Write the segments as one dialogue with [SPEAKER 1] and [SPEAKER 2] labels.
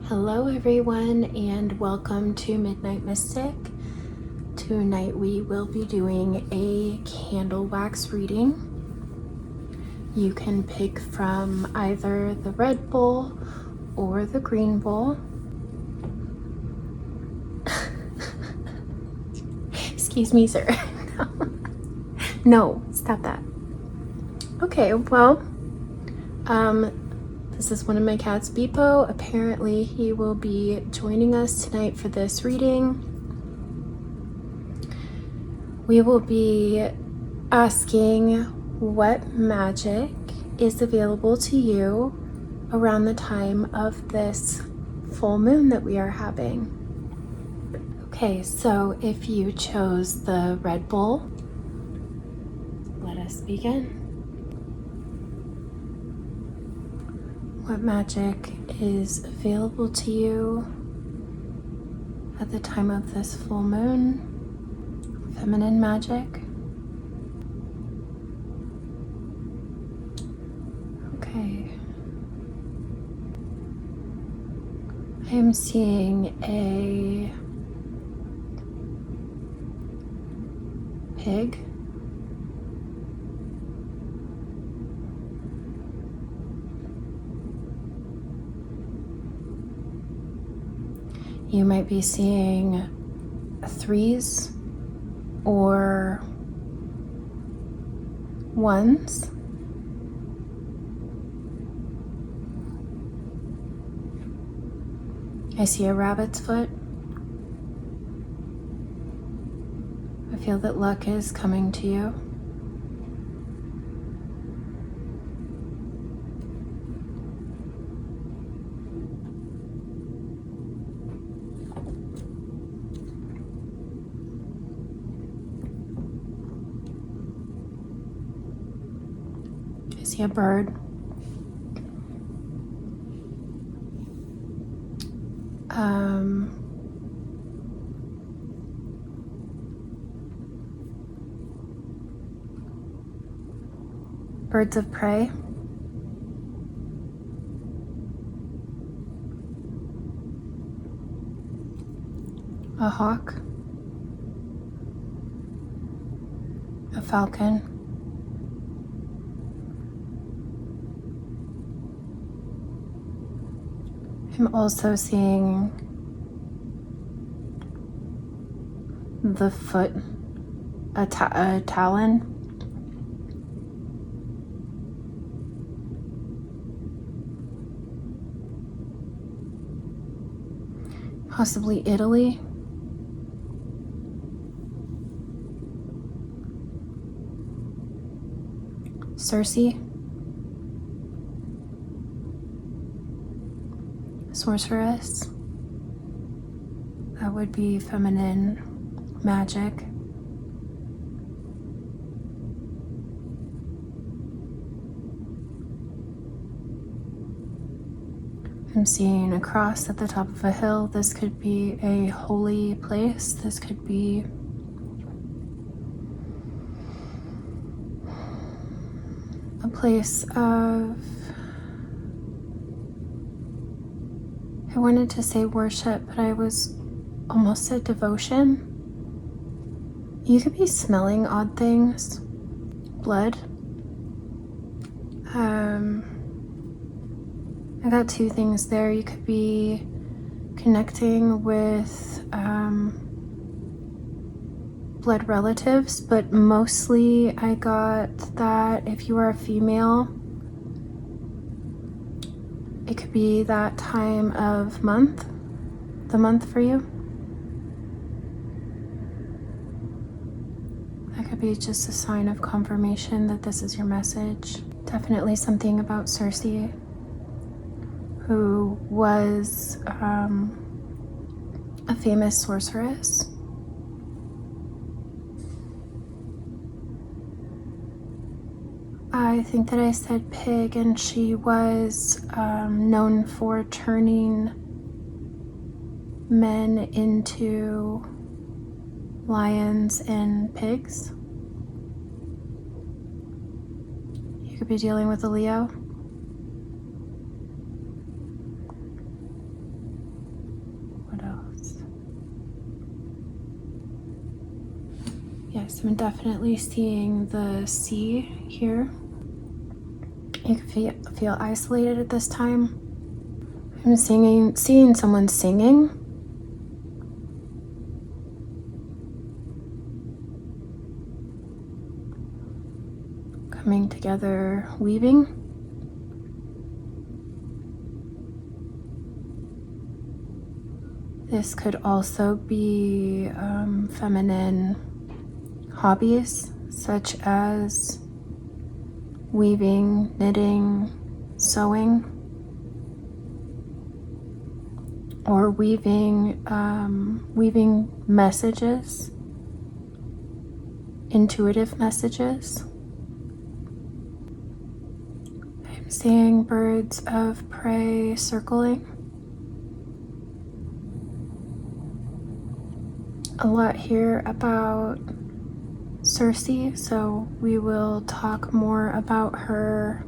[SPEAKER 1] Hello everyone and welcome to MidnightMystic. Tonight we will be doing a candle wax reading. You can pick from either the red bowl or the green bowl. Excuse me, sir. No, stop that. Okay, well, this is one of my cats, Beepo. Apparently he will be joining us tonight for this reading. We will be asking what magic is available to you around the time of this full moon that we are having. Okay, so if you chose the red bowl, let us begin. What magic is available to you at the time of this full moon? Feminine magic. Okay. I am seeing a pig. You might be seeing threes or ones. I see a rabbit's foot. I feel that luck is coming to you. I see a bird. Birds of prey. A hawk. A falcon. I'm also seeing the foot, a talon. Possibly Italy. Circe. Sorceress. That would be feminine magic. I'm seeing a cross at the top of a hill. This could be a holy place. This could be a place of, I wanted to say worship, but I was almost at devotion. You could be smelling odd things. Blood. I got two things there. You could be connecting with blood relatives, but mostly I got that if you are a female, it could be that time of the month for you. That could be just a sign of confirmation that this is your message. Definitely something about Circe, who was a famous sorceress. I think that I said pig, and she was known for turning men into lions and pigs. You could be dealing with a Leo. I'm definitely seeing the sea here. You can feel isolated at this time. I'm seeing someone singing. Coming together, weaving. This could also be feminine hobbies, such as weaving, knitting, sewing, or weaving messages, intuitive messages. I'm seeing birds of prey circling. A lot here about Circe, so we will talk more about her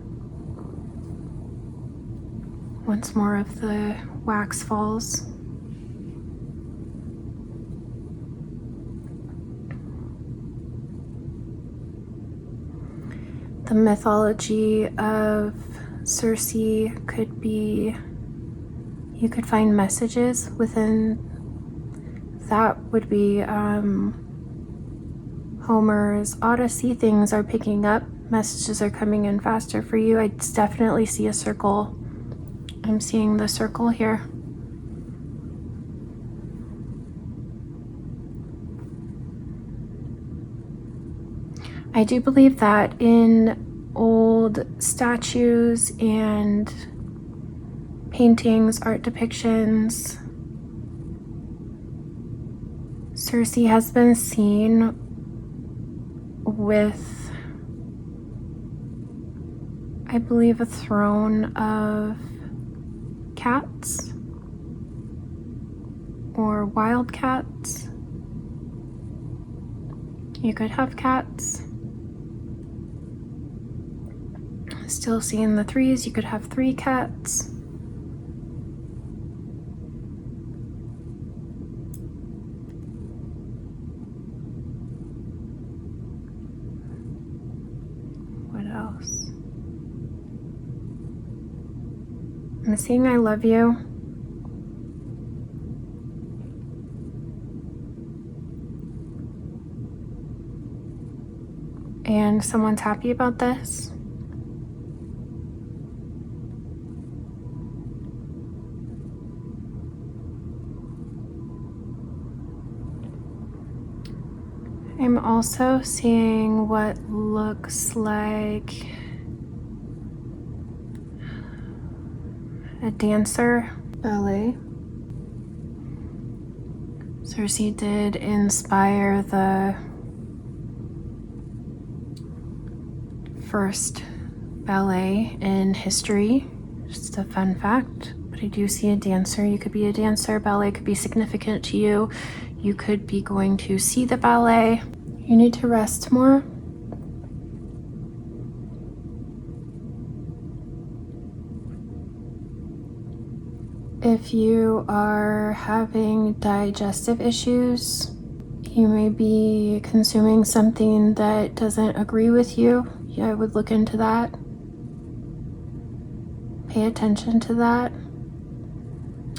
[SPEAKER 1] once more of the wax falls. The mythology of Circe could be, you could find messages within that. Would be Homer's Odyssey. Things are picking up, messages are coming in faster for you. I definitely see a circle. I'm seeing the circle here. I do believe that in old statues and paintings, art depictions, Circe has been seen with, I believe, a throne of cats or wild cats. You could have cats. Still seeing the threes. You could have 3 cats. What else? I'm seeing I love you. And someone's happy about this. I'm also seeing what looks like a dancer, ballet. Circe did inspire the first ballet in history. Just a fun fact. But I do see a dancer. You could be a dancer. Ballet could be significant to you. You could be going to see the ballet. You need to rest more. If you are having digestive issues, you may be consuming something that doesn't agree with you. I would look into that. Pay attention to that.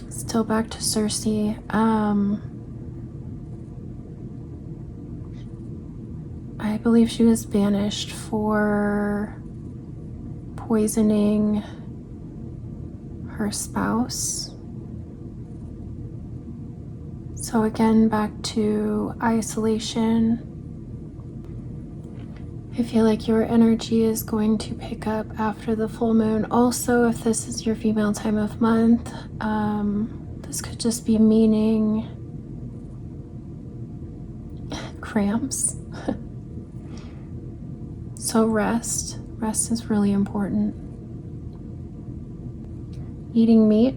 [SPEAKER 1] Still back to Circe. I believe she was banished for poisoning her spouse. So again, back to isolation. I feel like your energy is going to pick up after the full moon. Also, if this is your female time of month, this could just be meaning cramps. So rest is really important. Eating meat.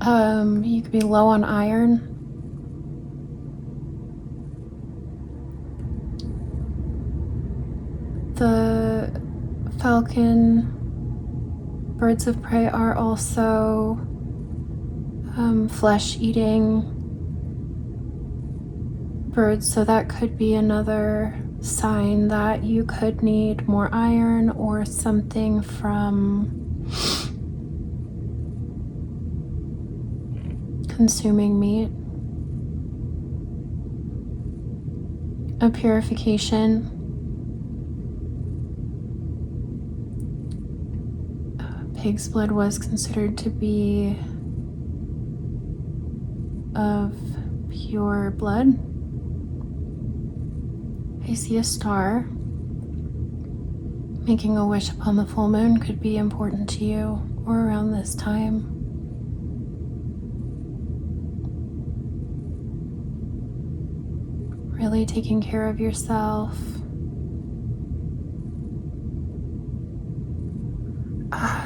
[SPEAKER 1] You could be low on iron. The falcon, birds of prey are also flesh-eating birds, so that could be another sign that you could need more iron or something from consuming meat. A purification. Pig's blood was considered to be of pure blood. I see a star. Making a wish upon the full moon could be important to you, or around this time. Really taking care of yourself.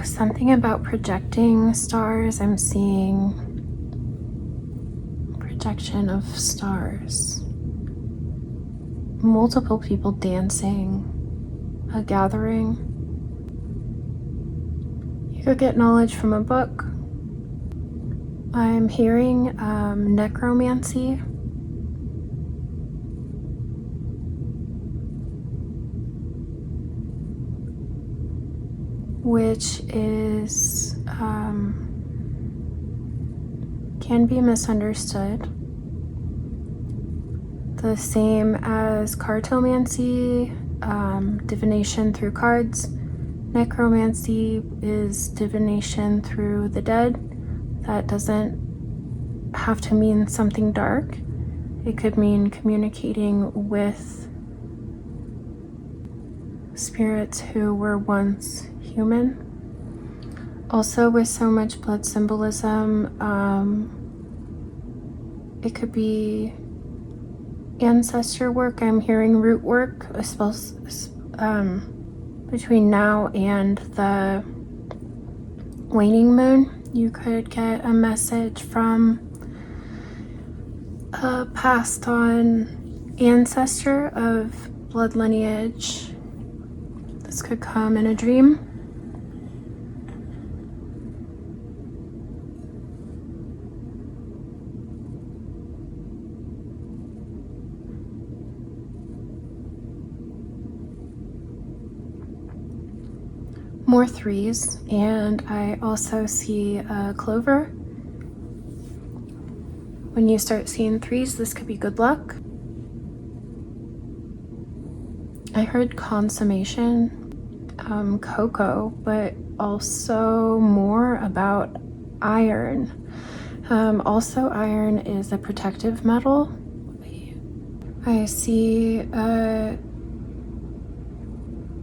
[SPEAKER 1] Something about projecting stars. I'm seeing projection of stars. Multiple people dancing. A gathering. You could get knowledge from a book. I'm hearing necromancy. Which is can be misunderstood. The same as cartomancy, divination through cards. Necromancy is divination through the dead. That doesn't have to mean something dark. It could mean communicating with spirits who were once human. Also, with so much blood symbolism, it could be ancestor work. I'm hearing root work, between now and the waning moon. You could get a message from a passed on ancestor of blood lineage. This could come in a dream. More threes, and I also see a clover. When you start seeing threes, this could be good luck. I heard consummation, cocoa, but also more about iron. Also, iron is a protective metal. I see a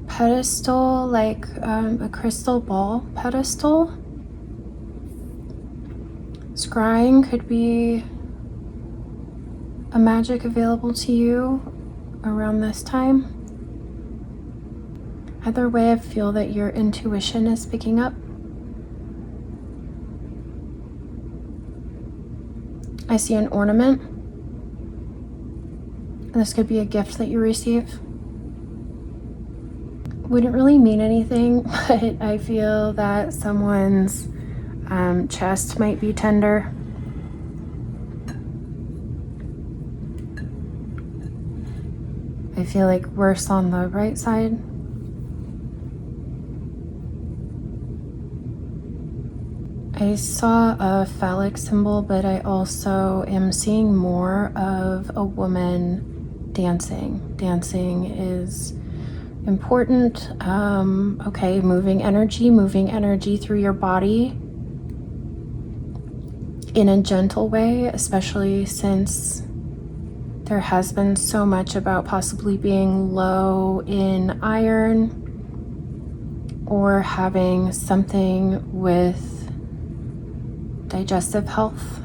[SPEAKER 1] pedestal, like a crystal ball pedestal. Scrying could be a magic available to you around this time. Either way, I feel that your intuition is picking up. I see an ornament. This could be a gift that you receive. Wouldn't really mean anything, but I feel that someone's chest might be tender. I feel like worse on the right side. I saw a phallic symbol, but I also am seeing more of a woman dancing. Dancing is important. Okay, moving energy through your body in a gentle way, especially since there has been so much about possibly being low in iron or having something with digestive health.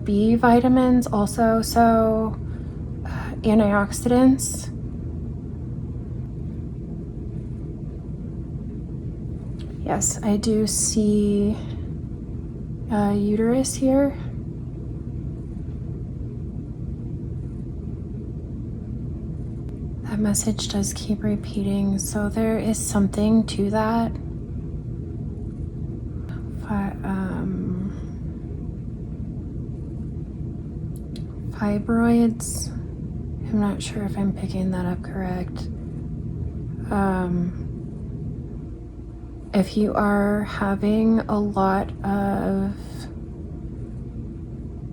[SPEAKER 1] B vitamins also, so antioxidants. Yes, I do see a uterus here. That message does keep repeating, so there is something to that. fibroids. I'm not sure if I'm picking that up correct. If you are having a lot of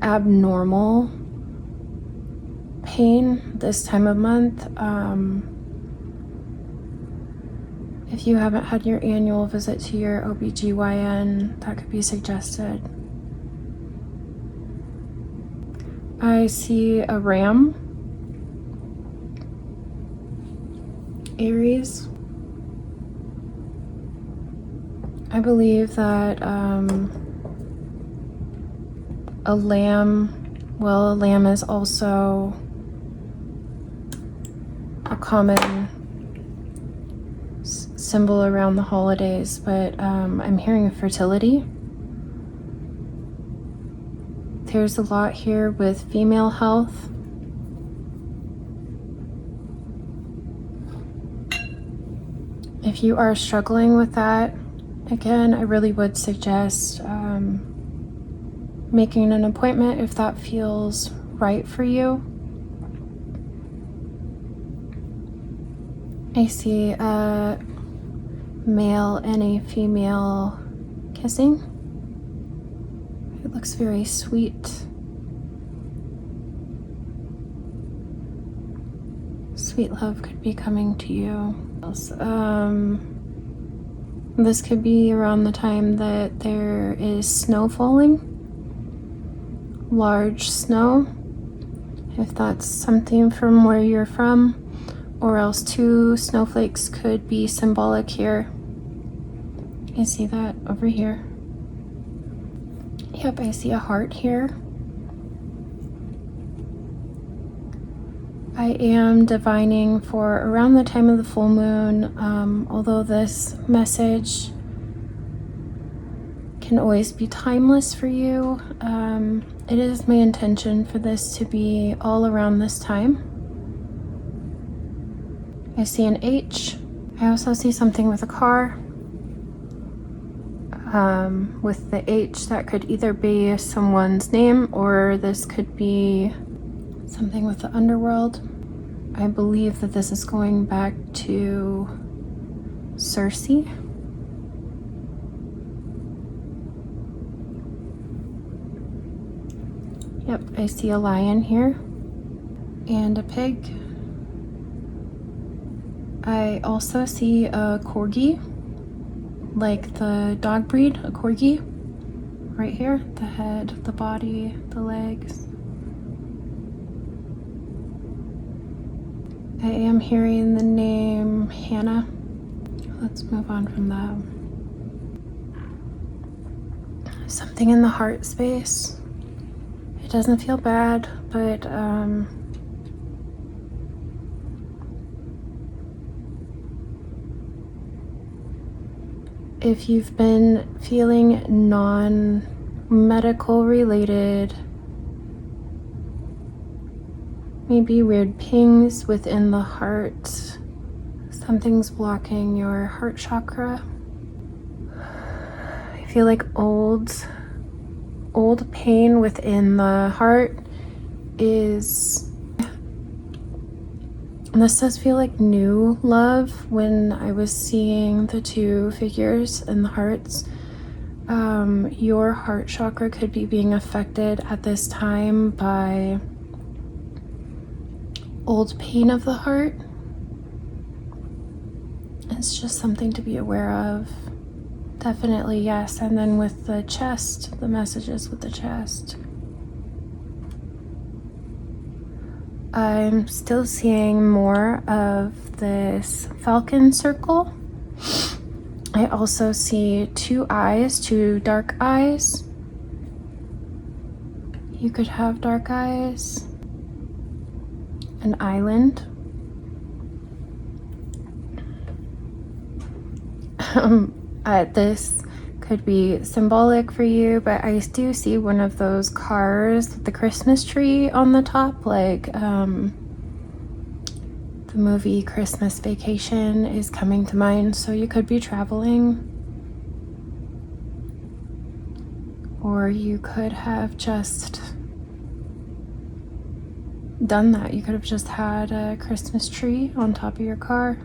[SPEAKER 1] abnormal pain this time of month, if you haven't had your annual visit to your OBGYN, that could be suggested. I see a ram, Aries. I believe that a lamb is also a common symbol around the holidays, but I'm hearing fertility. There's a lot here with female health. If you are struggling with that, again, I really would suggest making an appointment if that feels right for you. I see a male and a female kissing. It looks very sweet. Sweet love could be coming to you. This could be around the time that there is snow falling, large snow, if that's something from where you're from, or else 2 snowflakes could be symbolic here. I see that over here. Yep, I see a heart here. I am divining for around the time of the full moon, although this message can always be timeless for you. It is my intention for this to be all around this time. I see an H. I also see something with a car. With the H, that could either be someone's name or this could be something with the underworld. I believe that this is going back to Circe. Yep, I see a lion here and a pig. I also see a corgi, like the dog breed, a corgi, right here. The head, the body, the legs. I am hearing the name Hannah. Let's move on from that. Something in the heart space. It doesn't feel bad, but if you've been feeling non-medical related, maybe weird pings within the heart, something's blocking your heart chakra. I feel like old pain within the heart is, and this does feel like new love when I was seeing the 2 figures in the hearts. Your heart chakra could be being affected at this time by old pain of the heart. It's just something to be aware of. Definitely, yes. And then with the chest, the messages with the chest. I'm still seeing more of this falcon circle. I also see 2 eyes, 2 dark eyes. You could have dark eyes. An island. This could be symbolic for you, but I do see one of those cars with the Christmas tree on the top, like the movie Christmas Vacation is coming to mind. So you could be traveling, or you could have just done that. You could have just had a Christmas tree on top of your car.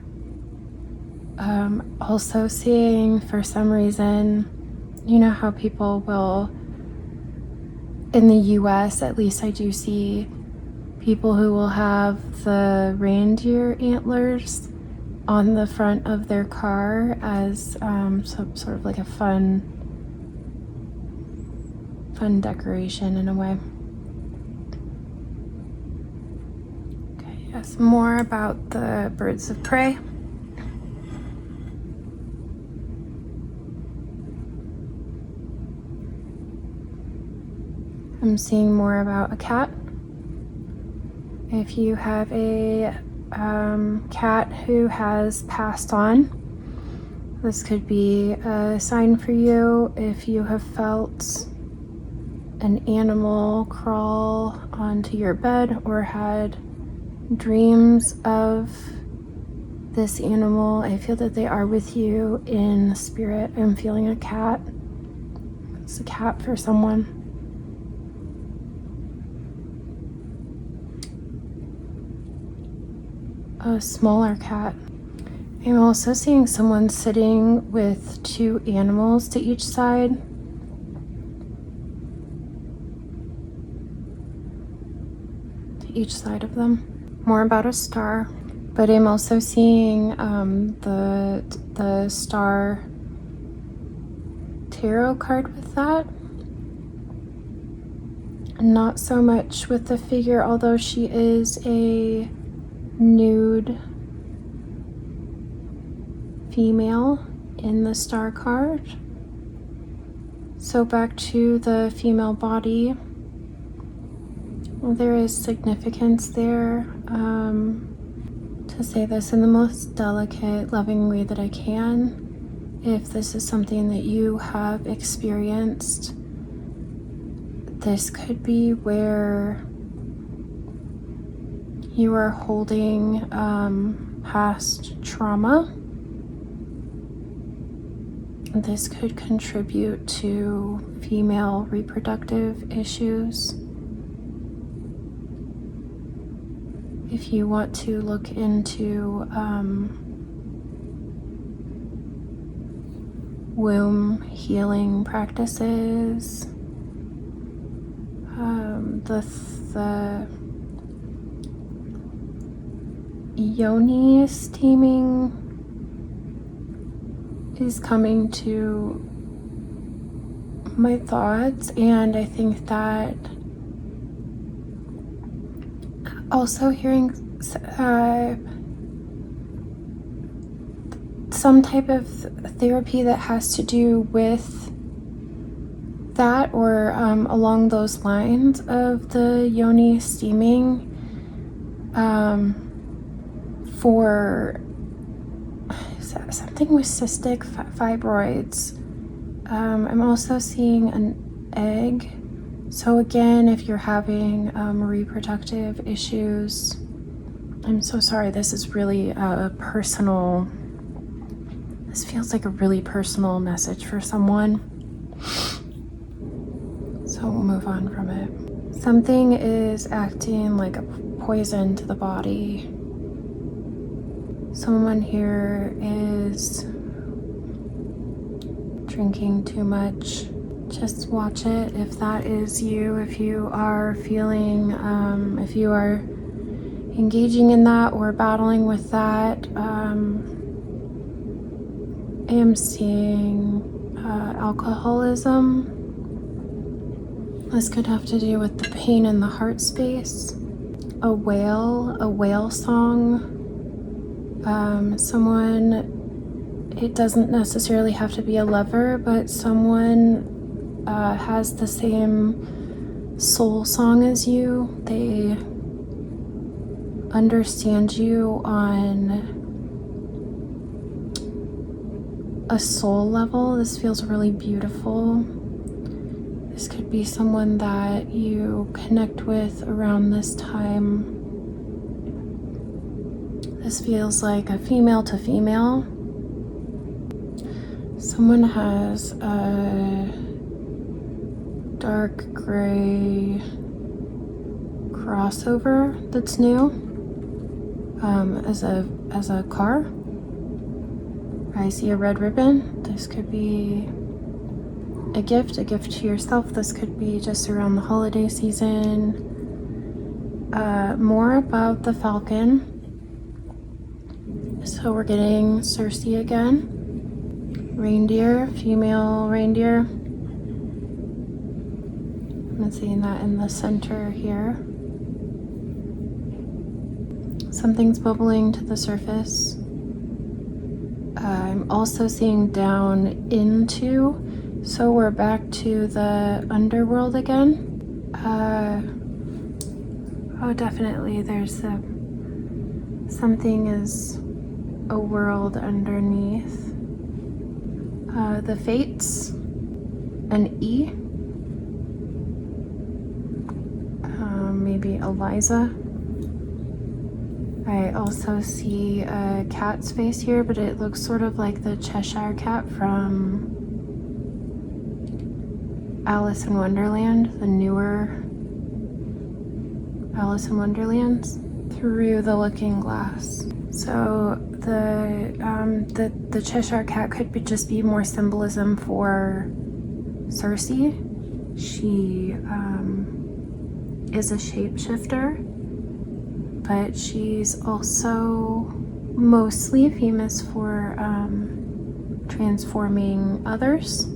[SPEAKER 1] Also seeing, for some reason, you know how people will, in the US at least, I do see people who will have the reindeer antlers on the front of their car as some sort of like a fun decoration in a way. Okay, yes, more about the birds of prey. I'm seeing more about a cat. If you have a cat who has passed on, this could be a sign for you. If you have felt an animal crawl onto your bed or had dreams of this animal, I feel that they are with you in spirit. I'm feeling a cat. It's a cat for someone. A smaller cat. I'm also seeing someone sitting with two animals to each side. To each side of them. More about a star. But I'm also seeing the star tarot card with that. Not so much with the figure, although she is a nude female in the star card. So back to the female body. There is significance there. To say this in the most delicate, loving way that I can. If this is something that you have experienced, this could be where you are holding past trauma. This could contribute to female reproductive issues. If you want to look into womb healing practices, the yoni steaming is coming to my thoughts, and I think that also hearing some type of therapy that has to do with that or along those lines of the yoni steaming for something with cystic fibroids. I'm also seeing an egg. So again, if you're having reproductive issues, I'm so sorry, this is really this feels like a really personal message for someone. So we'll move on from it. Something is acting like a poison to the body. Someone here is drinking too much. Just watch it if that is you, if you are feeling, if you are engaging in that or battling with that. I am seeing alcoholism. This could have to do with the pain in the heart space. A whale song. Someone, it doesn't necessarily have to be a lover, but someone has the same soul song as you. They understand you on a soul level. This feels really beautiful. This could be someone that you connect with around this time. This feels like a female to female. Someone has a dark gray cross crossover that's new as a car. I see a red ribbon. This could be a gift to yourself. This could be just around the holiday season. More about the falcon. So we're getting Circe again. Reindeer, female reindeer. I'm seeing that in the center here. Something's bubbling to the surface. I'm also seeing down into, so we're back to the underworld again. Oh, definitely there's something is a world underneath. The Fates, an E, maybe Eliza. I also see a cat's face here, but it looks sort of like the Cheshire Cat from Alice in Wonderland, the newer Alice in Wonderlands, through the looking glass. So the Cheshire Cat could just be more symbolism for Circe. She is a shapeshifter, but she's also mostly famous for transforming others.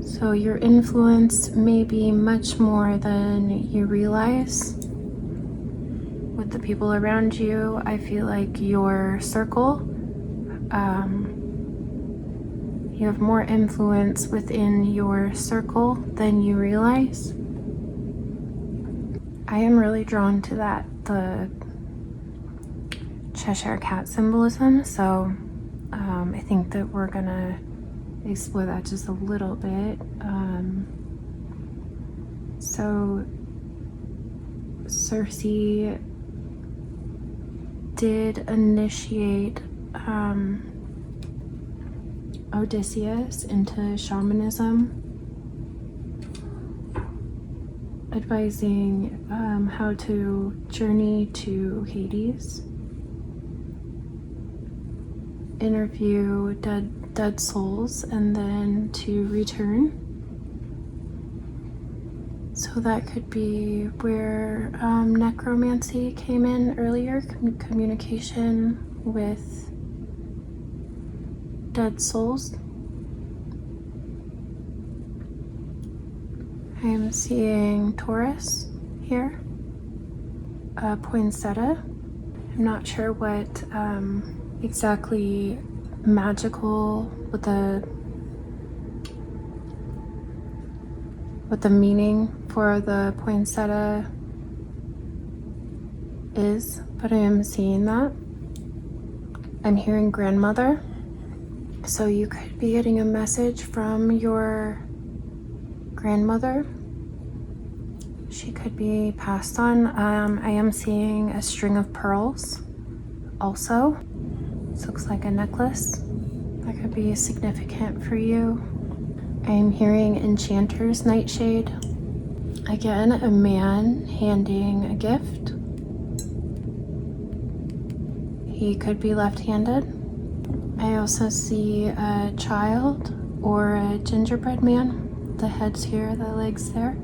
[SPEAKER 1] So your influence may be much more than you realize with the people around you. I feel like your circle, you have more influence within your circle than you realize. I am really drawn to that, the Cheshire Cat symbolism, so I think that we're gonna explore that just a little bit. So Circe did initiate Odysseus into shamanism, advising how to journey to Hades, interview dead souls, and then to return. So that could be where necromancy came in earlier, communication with dead souls. I am seeing Taurus here, poinsettia. I'm not sure what exactly magical, what the meaning for the poinsettia is, but I am seeing that. I'm hearing grandmother, so you could be getting a message from your grandmother. She could be passed on. I am seeing a string of pearls also. This looks like a necklace. That could be significant for you. I am hearing enchanter's nightshade. Again, a man handing a gift. He could be left-handed. I also see a child or a gingerbread man. The head's here, the legs there.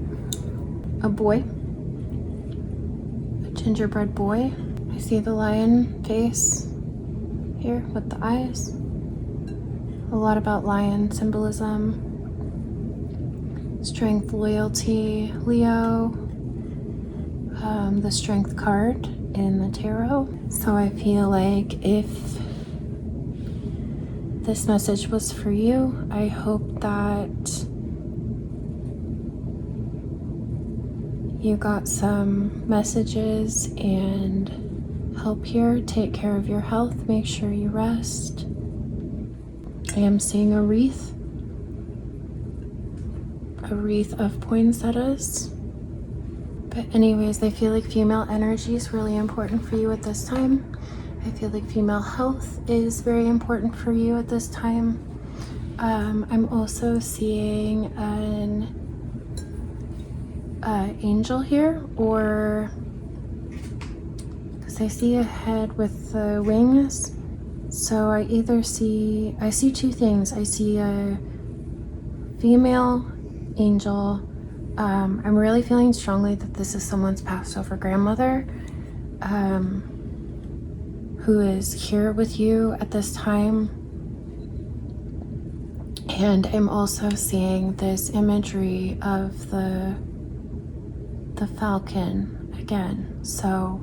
[SPEAKER 1] A boy. A gingerbread boy. I see the lion face here with the eyes. A lot about lion symbolism. Strength, loyalty, Leo. The strength card in the tarot. So I feel like if this message was for you, I hope that you got some messages and help here. Take care of your health. Make sure you rest. I am seeing a wreath of poinsettias. But anyways, I feel like female energy is really important for you at this time. I feel like female health is very important for you at this time. I'm also seeing angel here, or because I see a head with wings. So I see two things. I see a female angel. I'm really feeling strongly that this is someone's passed over grandmother, who is here with you at this time. And I'm also seeing this imagery of the falcon again. So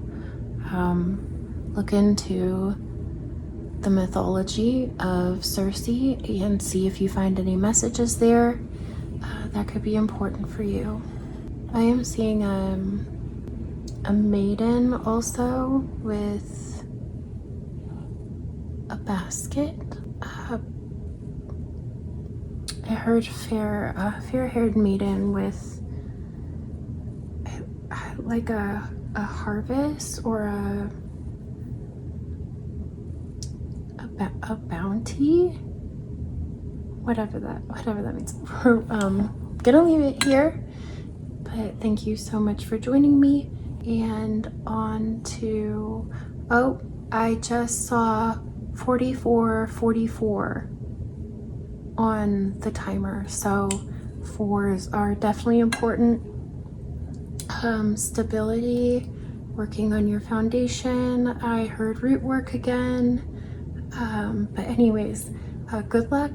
[SPEAKER 1] look into the mythology of Circe and see if you find any messages there that could be important for you. I am seeing a maiden also with a basket. I heard fair-haired maiden with like a harvest or a bounty, whatever that means. We're gonna leave it here, but thank you so much for joining me. And on to, oh, I just saw 4444 on the timer, so fours are definitely important. Stability, working on your foundation. I heard root work again. But anyways, good luck.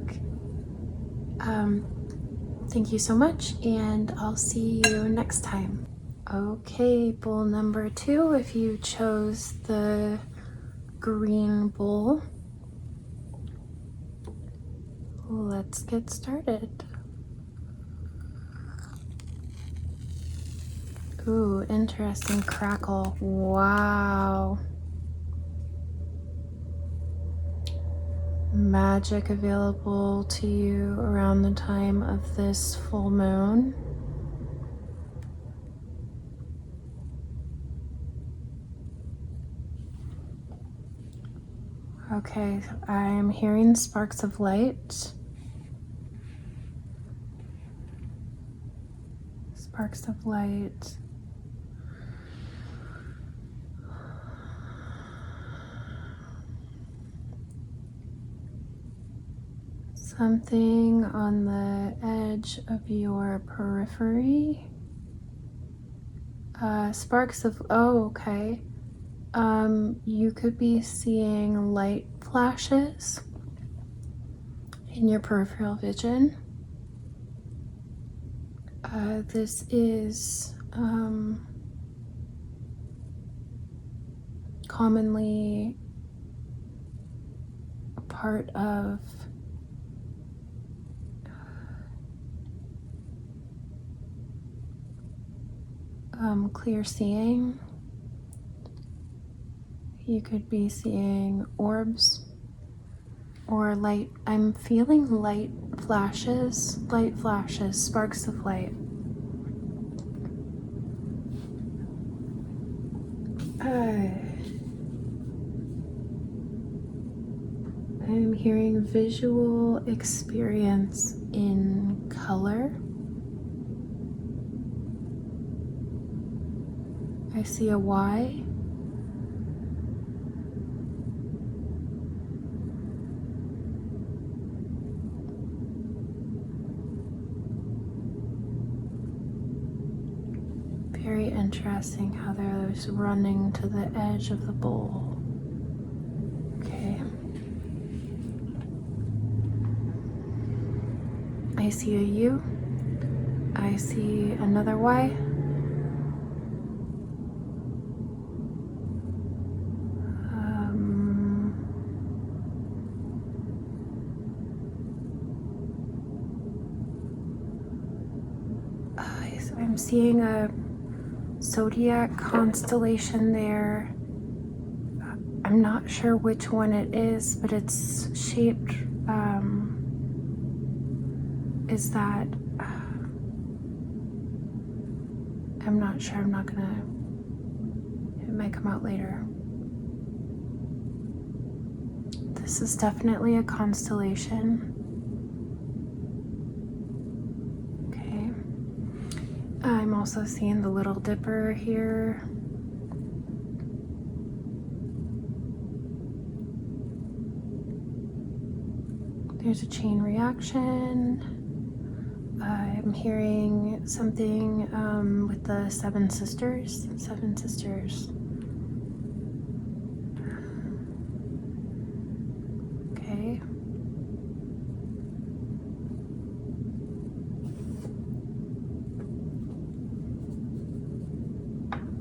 [SPEAKER 1] Thank you so much, and I'll see you next time. Okay, bowl number 2, if you chose the green bowl, let's get started. Ooh, interesting crackle. Wow. Magic available to you around the time of this full moon. Okay, I'm hearing sparks of light. Sparks of light. Something on the edge of your periphery. Sparks of, oh, okay. You could be seeing light flashes in your peripheral vision. This is commonly a part of clear seeing. You could be seeing orbs or light. I'm feeling light flashes, sparks of light. I'm hearing visual experience in color. I see a Y. Very interesting how they're just running to the edge of the bowl. Okay. I see a U. I see another Y. I'm seeing a zodiac constellation there. I'm not sure which one it is, but it's shaped, is that, I'm not sure, it might come out later. This is definitely a constellation. Okay. I'm also seeing the Little Dipper here. There's a chain reaction. I'm hearing something with the seven sisters. Seven sisters. Okay.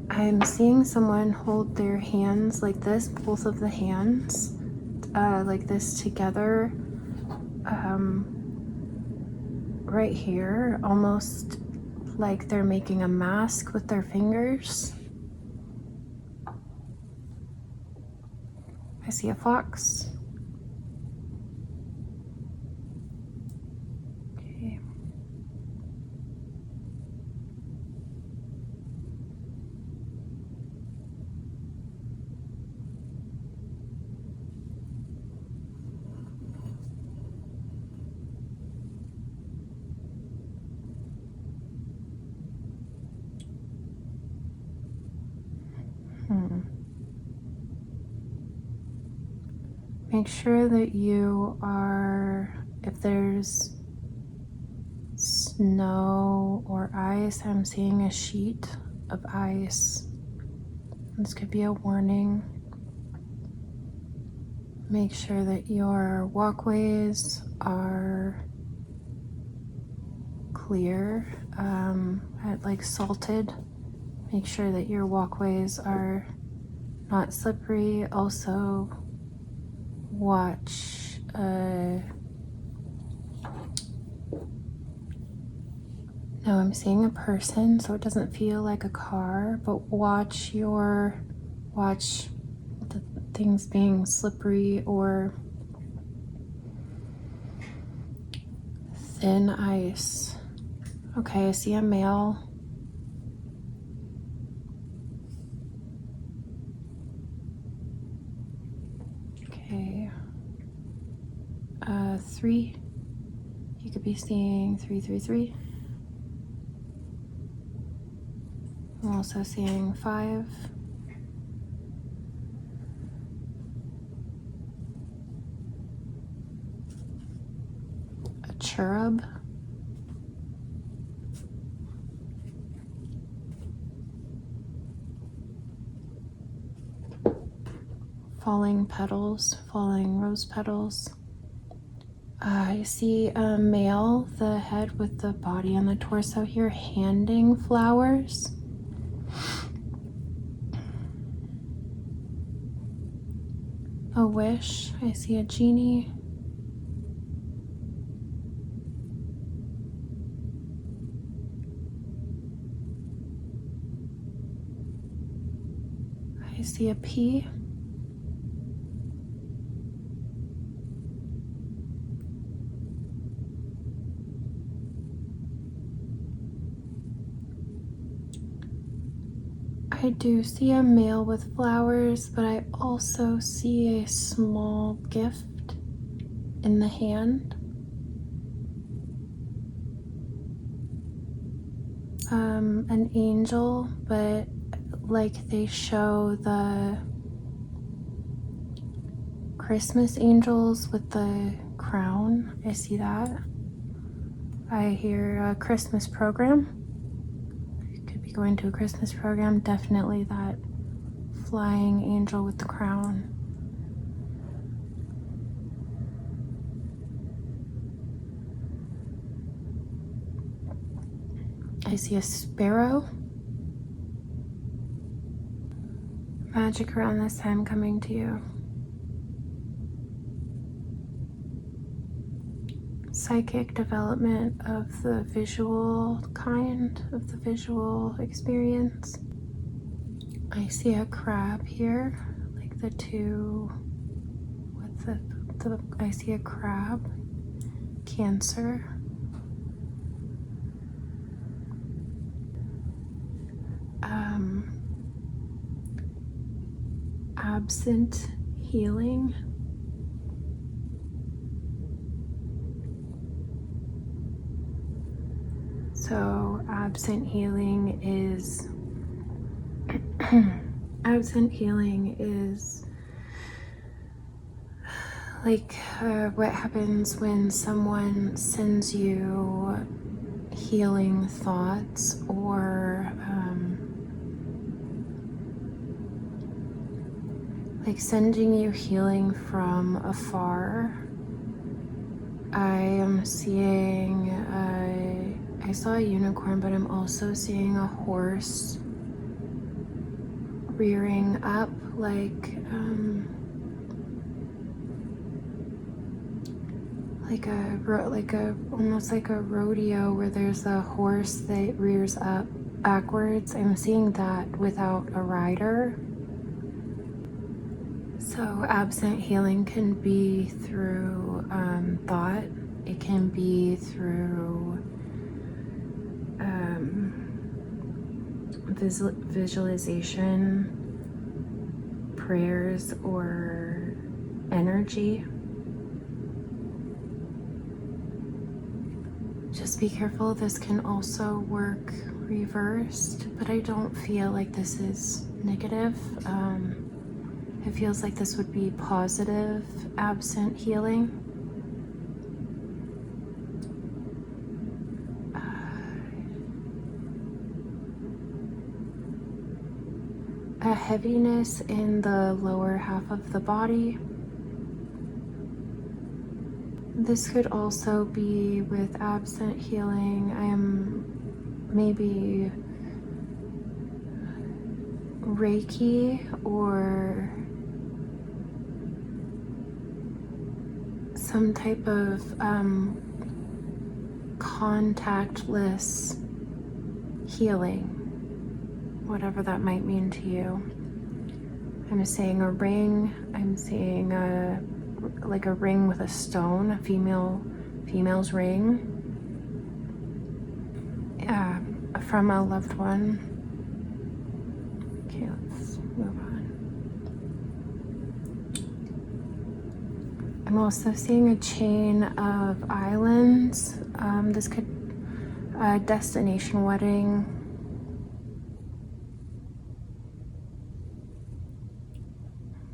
[SPEAKER 1] I'm seeing someone hold their hands like this, both of the hands, like this together, right here, almost like they're making a mask with their fingers. I see a fox. Okay. Make sure that you are, if there's snow or ice, I'm seeing a sheet of ice. This could be a warning. Make sure that your walkways are clear, like salted. Make sure that your walkways are not slippery. Also, watch no, I'm seeing a person, so it doesn't feel like a car, but watch the things being slippery or thin ice. Okay, I see a male. Okay. 3. You could be seeing 333. I'm also seeing 5. A cherub. Falling petals, falling rose petals. I see a male, the head with the body and the torso here, handing flowers. A wish. I see a genie. I see a pea. I do see a male with flowers, but I also see a small gift in the hand. An angel, but like they show the Christmas angels with the crown. I see that. I hear a Christmas program. Going to a Christmas program, definitely that flying angel with the crown. I see a sparrow. Magic around this time coming to you. Psychic development of the visual kind, of the visual experience. I see a crab here, like the two with the I see a crab. Cancer. Absent healing. So So absent healing is absent healing is like what happens when someone sends you healing thoughts or like sending you healing from afar. I am seeing, I saw a unicorn, but I'm also seeing a horse rearing up like almost like a rodeo where there's a horse that rears up backwards. I'm seeing that without a rider. So absent healing can be through thought. It can be through visualization, prayers, or energy. Just be careful, this can also work reversed, but I don't feel like this is negative. It feels like this would be positive absent healing. A heaviness in the lower half of the body. This could also be with absent healing. I am maybe Reiki or some type of contactless healing, whatever that might mean to you. I'm seeing a ring. I'm seeing a ring with a stone, a female's ring, from a loved one. Okay, let's move on. I'm also seeing a chain of islands. This could a destination wedding.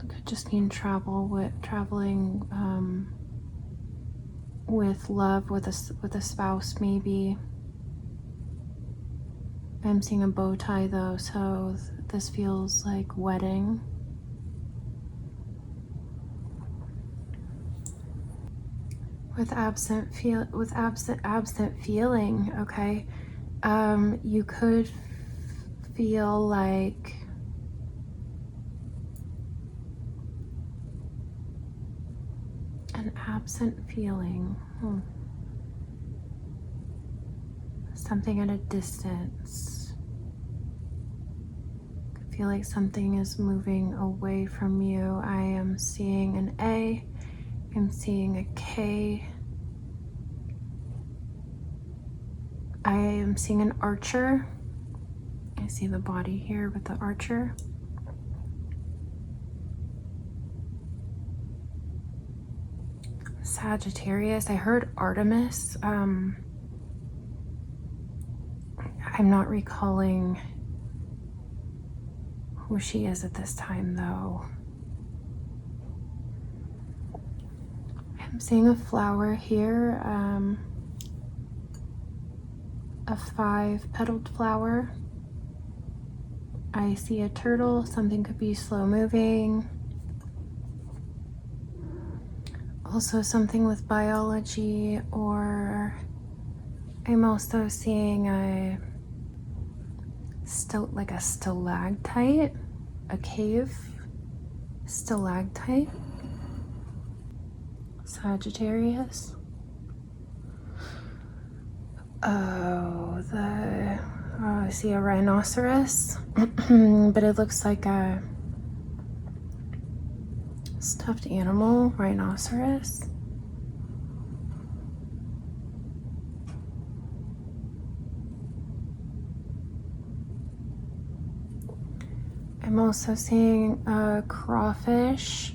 [SPEAKER 1] It could just mean traveling with love, with a spouse maybe. I'm seeing a bow tie though, so this feels like wedding. With absent feeling, okay. You could feel like an absent feeling. Something at a distance. I feel like something is moving away from you. I am seeing an A. I'm seeing a K. I am seeing an archer. I see the body here with the archer. Sagittarius. I heard Artemis. I'm not recalling who she is at this time though. I'm seeing a flower here, a 5-petaled flower. I see a turtle. Something could be slow moving. Also something with biology, or I'm also seeing a stalactite, a cave stalactite. Sagittarius. Oh, I see a rhinoceros, but it looks like a stuffed animal rhinoceros. I'm also seeing a crawfish.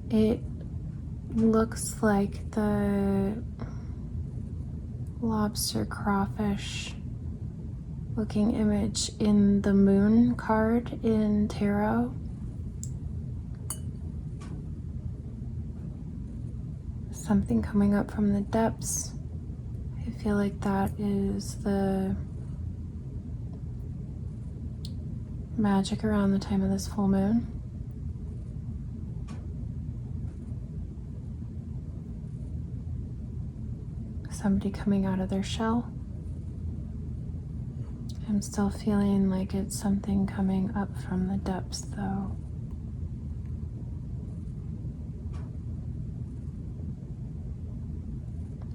[SPEAKER 1] It looks like the lobster crawfish looking image in the moon card in tarot. Something coming up from the depths. I feel like that is the magic around the time of this full moon. Somebody coming out of their shell. I'm still feeling like it's something coming up from the depths though.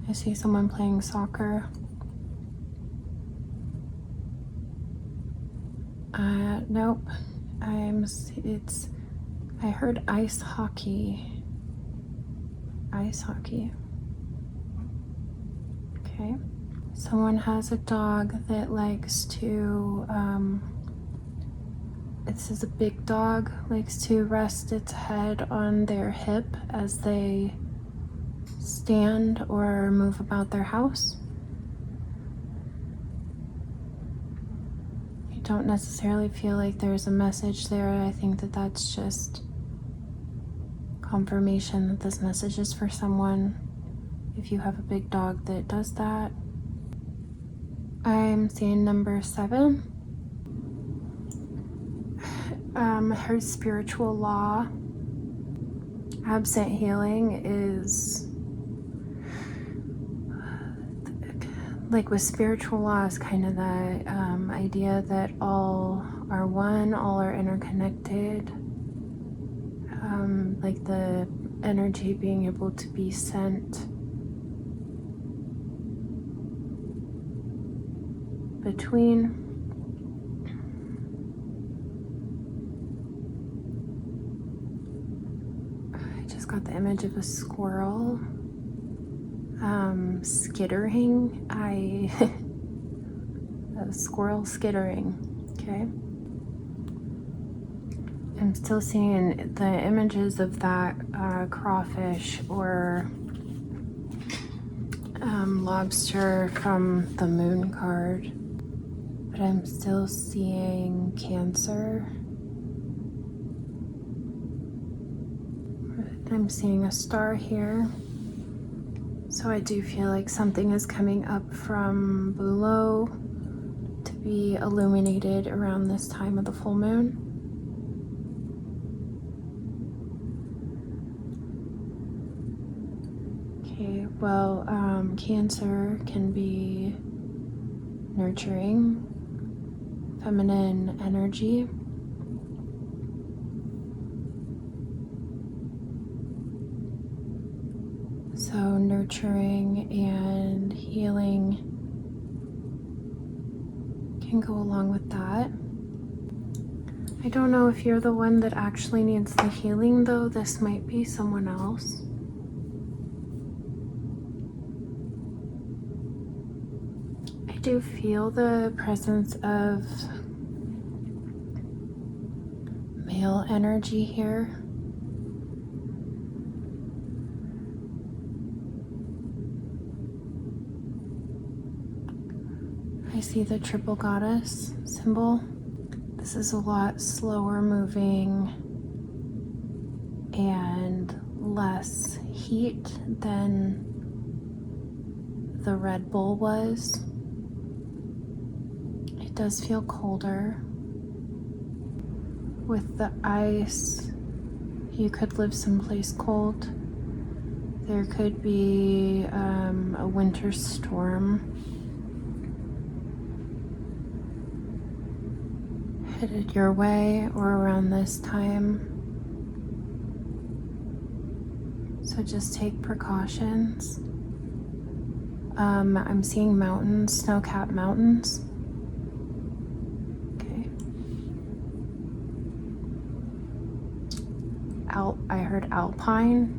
[SPEAKER 1] I see someone playing soccer. Nope. I heard ice hockey. Ice hockey. Okay. Someone has a dog that likes to, this is a big dog, likes to rest its head on their hip as they stand or move about their house. I don't necessarily feel like there's a message there. I think that that's just confirmation that this message is for someone. If you have a big dog that does that. I'm seeing number 7. Her spiritual law. Absent healing is like with spiritual law is kind of the idea that all are one, all are interconnected. Like the energy being able to be sent between. I just got the image of a squirrel skittering. A squirrel skittering. Okay. I'm still seeing the images of that crawfish or lobster from the moon card, but I'm still seeing Cancer. I'm seeing a star here. So I do feel like something is coming up from below to be illuminated around this time of the full moon. Okay, well, Cancer can be nurturing, feminine energy. So nurturing and healing can go along with that. I don't know if you're the one that actually needs the healing though. This might be someone else. I do feel the presence of male energy here. I see the triple goddess symbol. This is a lot slower moving and less heat than the Red Bull was. It does feel colder. With the ice, you could live someplace cold. There could be a winter storm headed your way or around this time. So just take precautions. I'm seeing mountains, snow-capped mountains. Okay. I heard alpine.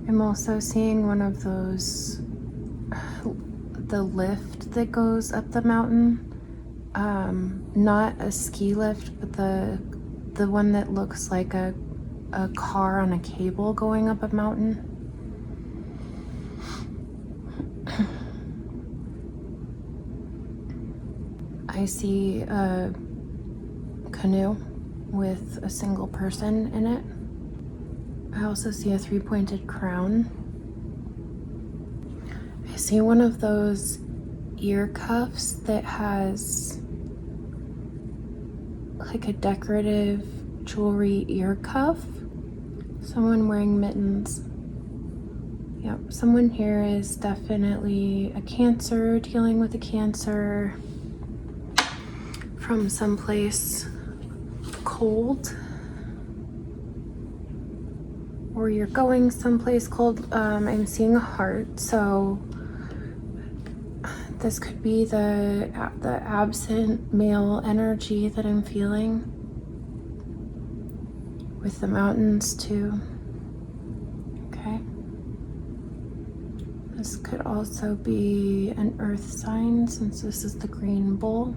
[SPEAKER 1] I'm also seeing one of those, the lift that goes up the mountain. Not a ski lift, but the one that looks like a car on a cable going up a mountain. I see a canoe with a single person in it. I also see a 3-pointed crown. I see one of those ear cuffs that has like a decorative jewelry ear cuff. Someone wearing mittens. Yep, someone here is definitely a Cancer, dealing with a Cancer from someplace cold. Or you're going someplace cold. I'm seeing a heart, so this could be the absent male energy that I'm feeling with the mountains too. Okay. This could also be an earth sign since this is the green bull.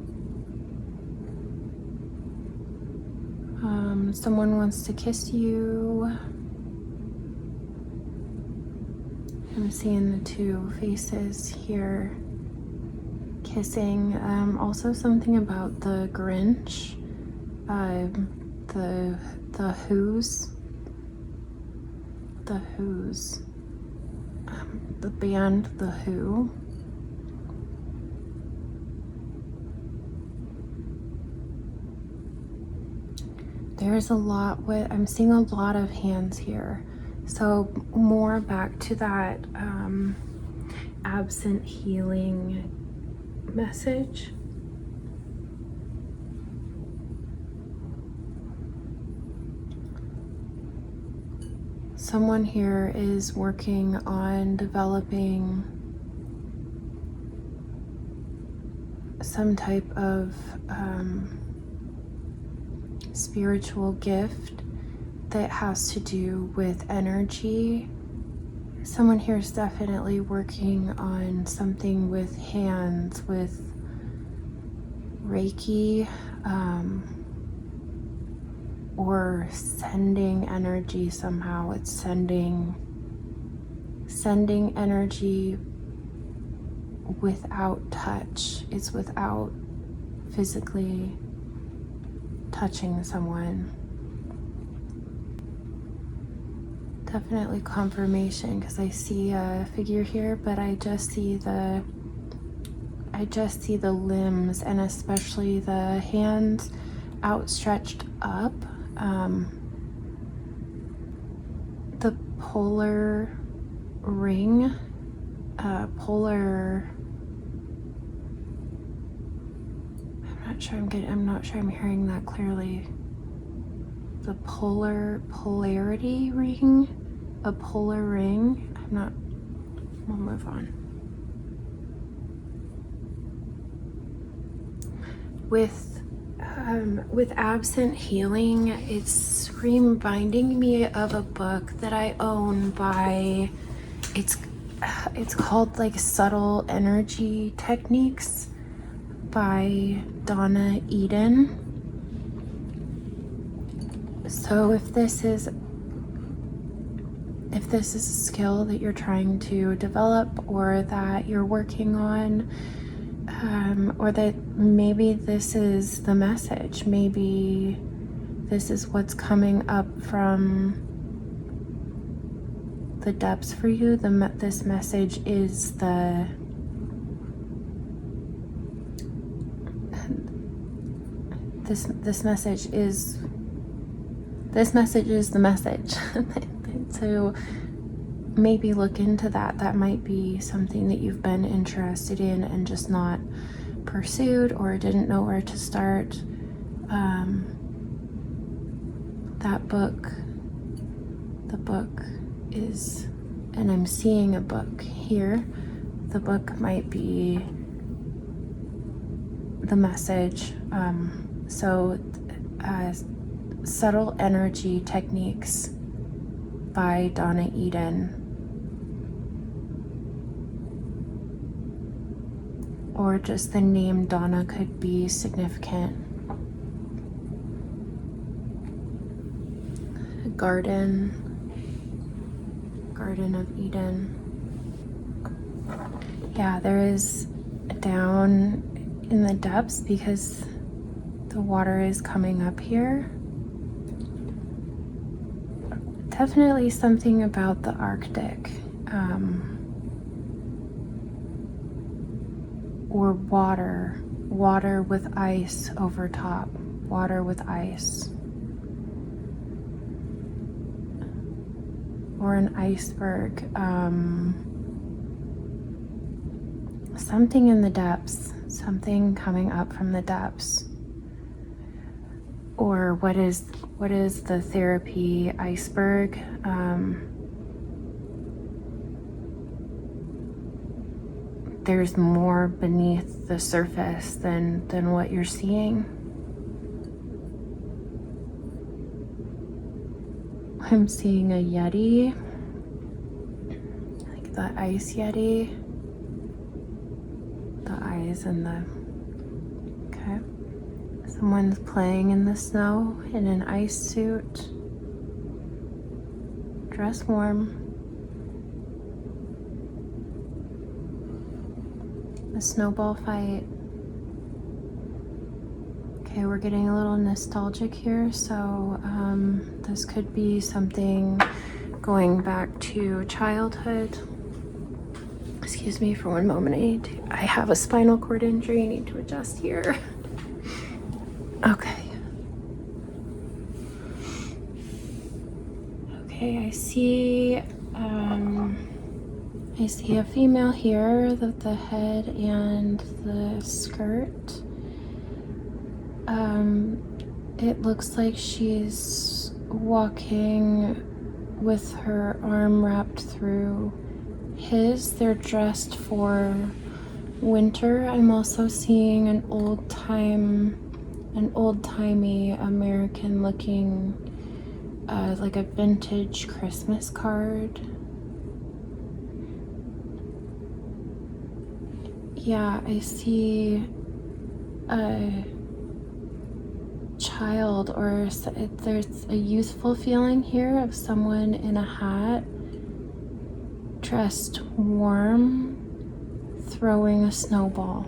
[SPEAKER 1] Someone wants to kiss you. I'm seeing the two faces here kissing. Also something about the Grinch, the Who's, the band The Who. There's a lot with, I'm seeing a lot of hands here. So more back to that absent healing message. Someone here is working on developing some type of spiritual gift that has to do with energy. Someone here is definitely working on something with hands, with Reiki, or sending energy somehow. It's sending energy without touch. It's without physically touching someone. Definitely confirmation, because I see a figure here, but I just see the limbs, and especially the hands outstretched up. The polar ring, I'm not sure I'm hearing that clearly. The polarity ring, a polar ring. We'll move on. With absent healing, it's reminding me of a book that I own by, it's called like Subtle Energy Techniques by Donna Eden. So if this is a skill that you're trying to develop, or that you're working on, or that maybe this is the message, maybe this is what's coming up from the depths for you. This message is the message. So maybe look into that. That might be something that you've been interested in and just not pursued, or didn't know where to start. The book is, and I'm seeing a book here. The book might be the message. Subtle Energy Techniques by Donna Eden. Or just the name Donna could be significant. Garden of Eden. Yeah, there is down in the depths because the water is coming up here. Definitely something about the Arctic, or water with ice over top, water with ice, or an iceberg, something in the depths, something coming up from the depths. Or what is the therapy iceberg? There's more beneath the surface than what you're seeing. I'm seeing a yeti, like the ice yeti. The eyes and the, okay. Someone's playing in the snow in an ice suit. Dress warm. A snowball fight. Okay, we're getting a little nostalgic here, so this could be something going back to childhood. Excuse me for one moment. I have a spinal cord injury. I need to adjust here. Okay. Okay, I see a female here with the head and the skirt. It looks like she's walking with her arm wrapped through his. They're dressed for winter. I'm also seeing an old-timey American looking, like a vintage Christmas card. Yeah, I see a child, or there's a youthful feeling here of someone in a hat, dressed warm, throwing a snowball.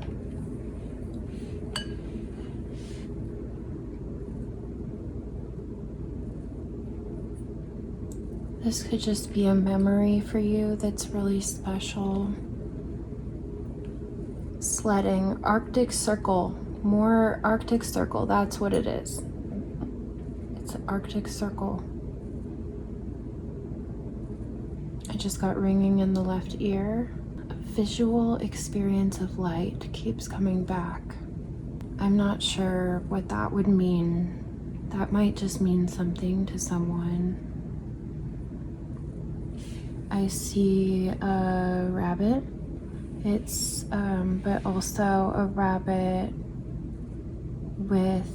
[SPEAKER 1] This could just be a memory for you that's really special. Sledding, Arctic Circle, more Arctic Circle, that's what it is. It's an Arctic Circle. I just got ringing in the left ear. A visual experience of light keeps coming back. I'm not sure what that would mean. That might just mean something to someone. I see a rabbit. It's, but also a rabbit with,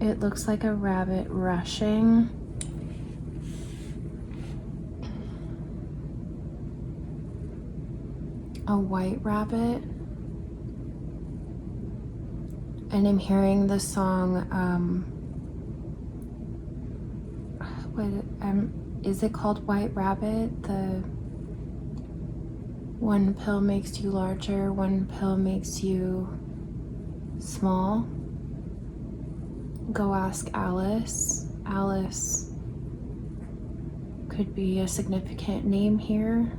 [SPEAKER 1] it looks like a rabbit rushing. A white rabbit. And I'm hearing the song, is it called White Rabbit? The one pill makes you larger, one pill makes you small. Go ask Alice. Alice could be a significant name here.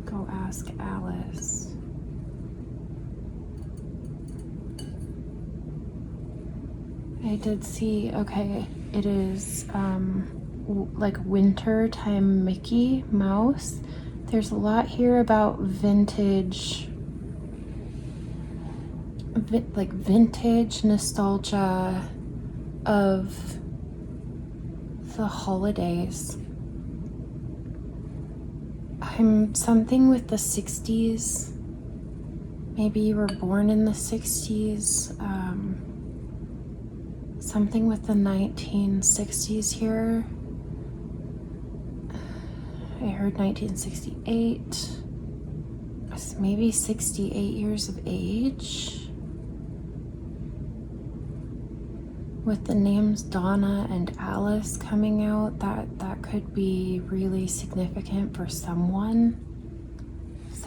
[SPEAKER 1] Go ask Alice. I did see, okay, it is like winter time Mickey Mouse. There's a lot here about vintage, like vintage nostalgia of the holidays. I'm something with the 60s. Maybe you were born in the 60s. Something with the 1960s here. I heard 1968. Maybe 68 years of age. With the names Donna and Alice coming out, that could be really significant for someone.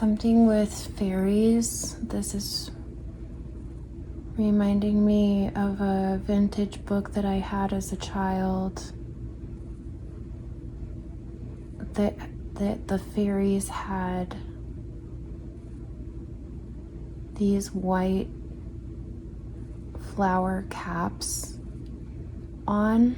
[SPEAKER 1] Something with fairies. This is reminding me of a vintage book that I had as a child. The fairies had these white flower caps on,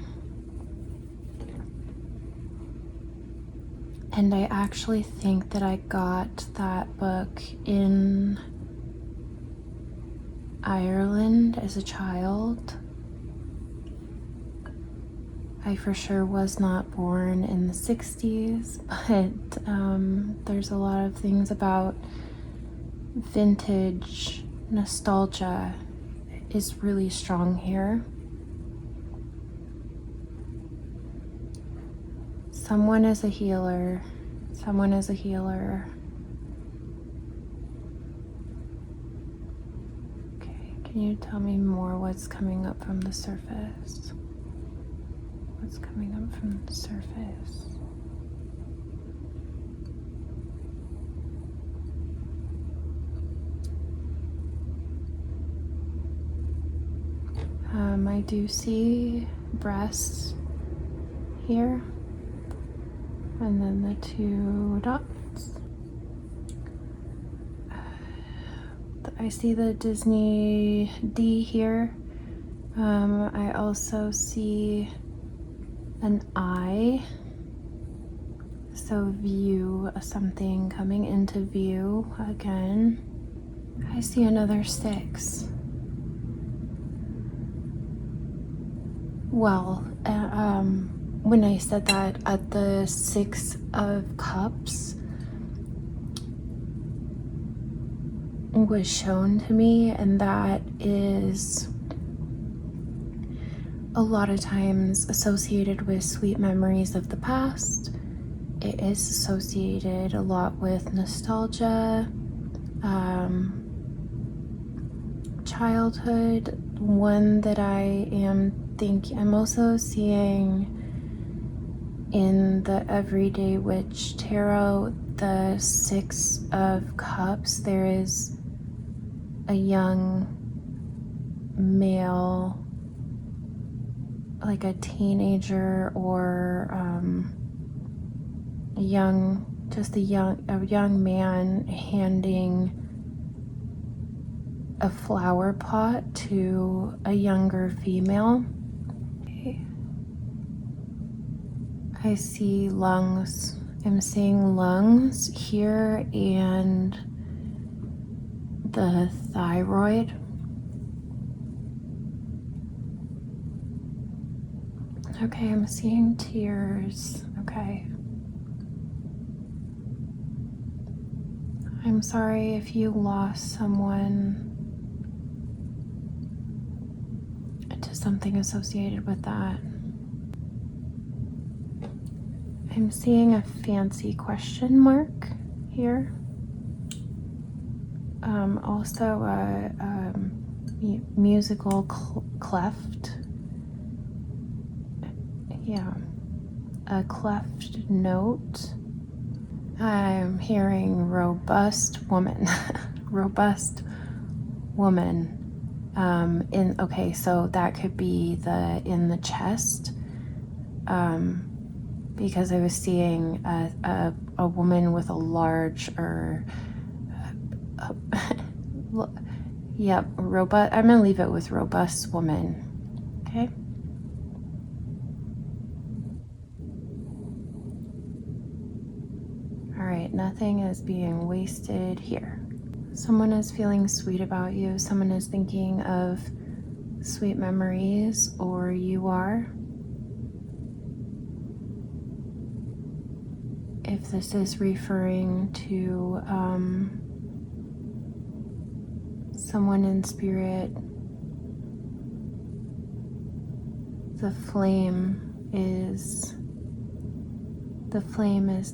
[SPEAKER 1] and I actually think that I got that book in Ireland as a child. I for sure was not born in the 60s, but there's a lot of things about vintage nostalgia is really strong here. Someone is a healer. Someone is a healer. Okay, can you tell me more what's coming up from the surface? What's coming up from the surface? I do see breasts here, and then the 2 dots. I see the Disney D here. I also see an eye, so view, something coming into view again. I see another 6. Well, when I said that, at the 6 of Cups was shown to me, and that is a lot of times associated with sweet memories of the past. It is associated a lot with nostalgia, childhood. One that I am thinking, I'm also seeing in the Everyday Witch Tarot, the 6 of Cups, there is a young male, like a teenager or a young man handing a flower pot to a younger female. Okay. I see lungs. I'm seeing lungs here and the thyroid. Okay, I'm seeing tears. Okay. I'm sorry if you lost someone to something associated with that. I'm seeing a fancy question mark here. Also a musical cleft. Yeah, a cleft note. I'm hearing robust woman. Robust woman. Okay, so that could be in the chest. Because I was seeing a woman with a large yep, robust. I'm gonna leave it with robust woman. Okay. All right, nothing is being wasted here. Someone is feeling sweet about you. Someone is thinking of sweet memories, or you are. If this is referring to someone in spirit, the flame is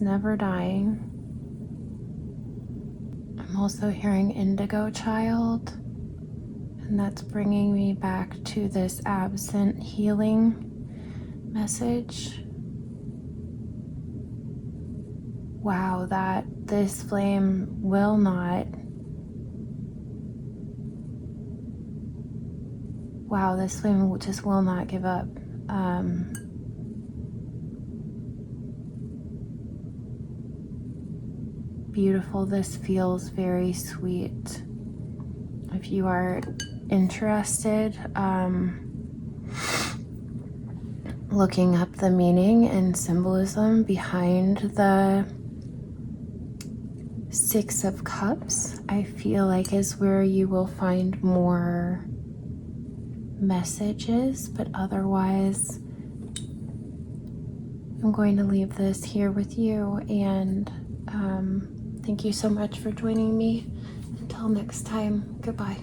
[SPEAKER 1] never dying. I'm also hearing indigo child, and that's bringing me back to this absent healing message. Wow, that this flame will not. Wow, this flame just will not give up. Beautiful. This feels very sweet. If you are interested, looking up the meaning and symbolism behind the Six of Cups, I feel like is where you will find more messages, but otherwise I'm going to leave this here with you, and thank you so much for joining me. Until next time, goodbye.